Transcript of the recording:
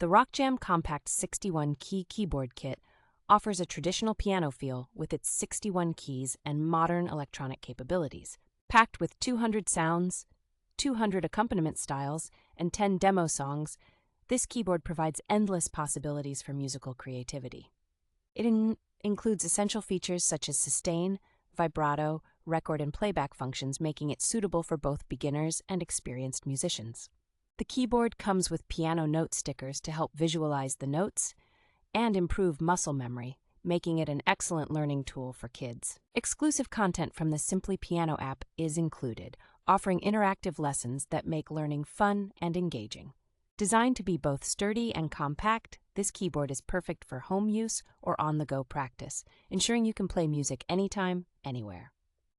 The RockJam Compact 61-key keyboard kit offers a traditional piano feel with its 61 keys and modern electronic capabilities. Packed with 200 sounds, 200 accompaniment styles, and 10 demo songs, this keyboard provides endless possibilities for musical creativity. It includes essential features such as sustain, vibrato, record, and playback functions, making it suitable for both beginners and experienced musicians. The keyboard comes with piano note stickers to help visualize the notes and improve muscle memory, making it an excellent learning tool for kids. Exclusive content from the Simply Piano app is included, offering interactive lessons that make learning fun and engaging. Designed to be both sturdy and compact, this keyboard is perfect for home use or on-the-go practice, ensuring you can play music anytime, anywhere.